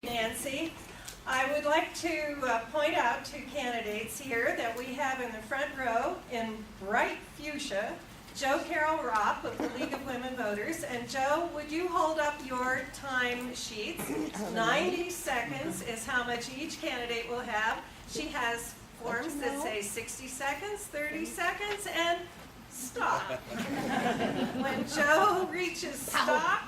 Nancy. I would like to point out to candidates here that we have in the front row in bright fuchsia, Jo Carol Ropp of the League of Women Voters. And Jo, would you hold up your time sheets? 90 seconds is how much each candidate will have. She has forms that say 60 seconds, 30 seconds, and stop. When Jo reaches stop,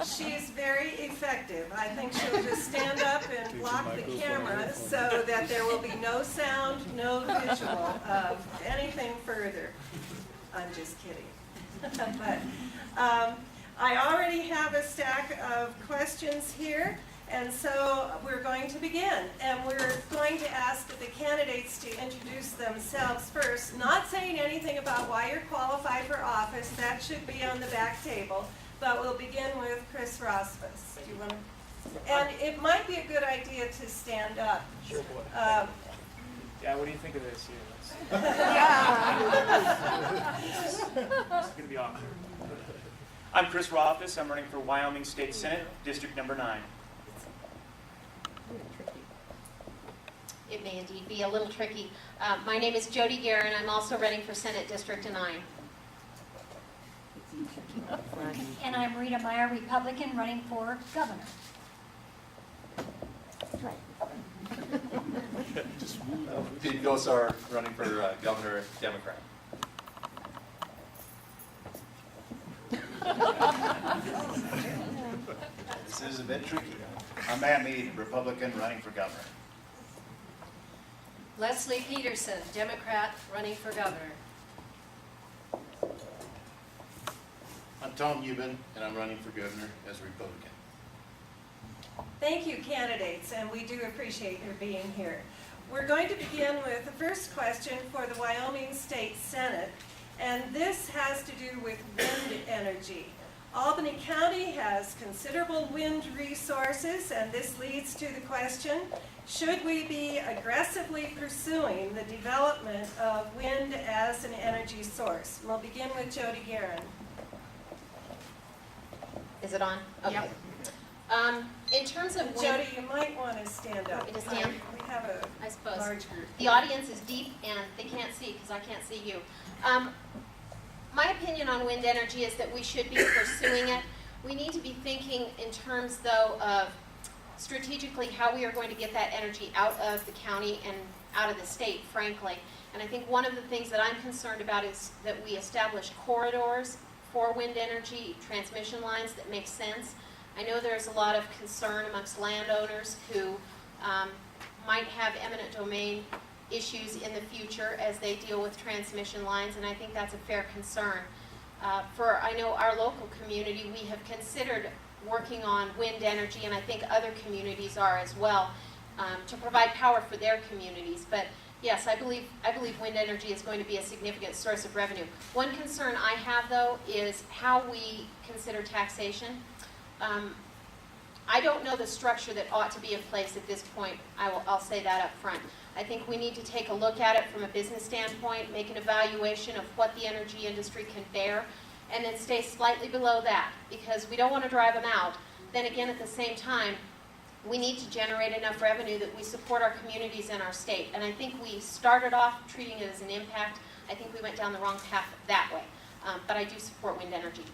she's very effective. I think she'll just stand up and block the camera so that there will be no sound, no visual of anything further. I'm just kidding. But I already have a stack of questions here, and so we're going to begin. And we're going to ask the candidates to introduce themselves first, not saying anything about why you're qualified for office. That should be on the back table. But we'll begin with Chris Rossfuss. Do you want to? And it might be a good idea to stand up. Sure, boy. Yeah, what do you think of this? It's going to be awkward. I'm Chris Rossfuss. I'm running for Wyoming State Senate, District Number 9. It may indeed be a little tricky. My name is Jody Guerin. I'm also running for Senate District 9. And I'm Rita Meyer, Republican, running for governor. Pete Gosar, running for governor, Democrat. This is a bit tricky. I'm Matt Mead, Republican, running for governor. Leslie Peterson, Democrat, running for governor. I'm Tom Euban, and I'm running for governor as a Republican. Thank you, candidates, and we do appreciate your being here. We're going to begin with the first question for the Wyoming State Senate, and this has to do with wind energy. Albany County has considerable wind resources, and this leads to the question, should we be aggressively pursuing the development of wind as an energy source? We'll begin with Jody Guerin. Is it on? Okay. Yep. In terms of wind, Jody, you might want to stand up. Want me to stand? We have a I suppose. large group. The audience is deep and they can't see because I can't see you. My opinion on wind energy is that we should be pursuing it. We need to be thinking in terms, though, of strategically how we are going to get that energy out of the county and out of the state, frankly. And I think one of the things that I'm concerned about is that we establish corridors for wind energy transmission lines that make sense. I know there's a lot of concern amongst landowners who might have eminent domain issues in the future as they deal with transmission lines, and I think that's a fair concern. I know our local community, we have considered working on wind energy, and I think other communities are as well, to provide power for their communities. But yes, I believe wind energy is going to be a significant source of revenue. One concern I have, though, is how we consider taxation. I don't know the structure that ought to be in place at this point. I'll say that up front. I think we need to take a look at it from a business standpoint, make an evaluation of what the energy industry can bear, and then stay slightly below that, because we don't want to drive them out. Then again, at the same time, we need to generate enough revenue that we support our communities and our state. And I think we started off treating it as an impact. I think we went down the wrong path that way. But I do support wind energy.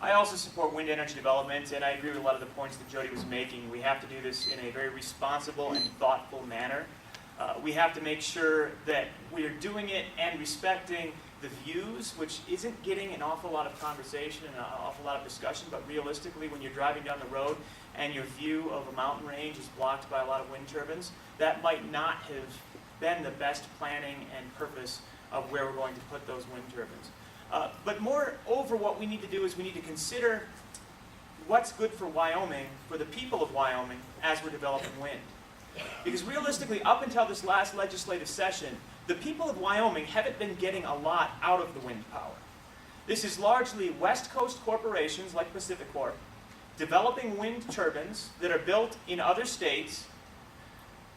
I also support wind energy development, and I agree with a lot of the points that Jody was making. We have to do this in a very responsible and thoughtful manner. We have to make sure that we are doing it and respecting the views, which isn't getting an awful lot of conversation and an awful lot of discussion, but realistically, when you're driving down the road and your view of a mountain range is blocked by a lot of wind turbines, that might not have been the best planning and purpose of where we're going to put those wind turbines. But moreover, what we need to do is we need to consider what's good for Wyoming, for the people of Wyoming, as we're developing wind. Because realistically, up until this last legislative session, the people of Wyoming haven't been getting a lot out of the wind power. This is largely West Coast corporations like PacifiCorp developing wind turbines that are built in other states,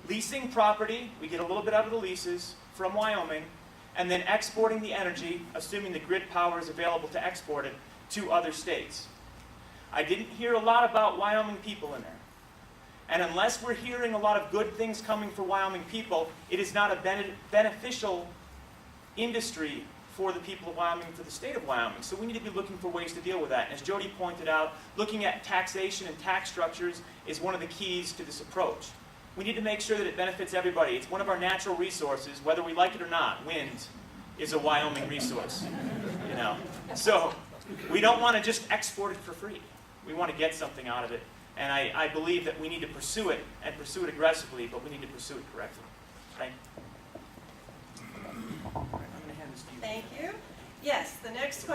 leasing property, we get a little bit out of the leases, from Wyoming, and then exporting the energy, assuming the grid power is available to export it, to other states. I didn't hear a lot about Wyoming people in there. And unless we're hearing a lot of good things coming for Wyoming people, it is not a beneficial industry for the people of Wyoming, for the state of Wyoming. So we need to be looking for ways to deal with that. And as Jody pointed out, looking at taxation and tax structures is one of the keys to this approach. We need to make sure that it benefits everybody. It's one of our natural resources, whether we like it or not. Wind is a Wyoming resource, you know. So we don't want to just export it for free. We want to get something out of it. And I believe that we need to pursue it, and pursue it aggressively, but we need to pursue it correctly. Thank you. I'm going to hand this to you. Thank you. Yes, the next question.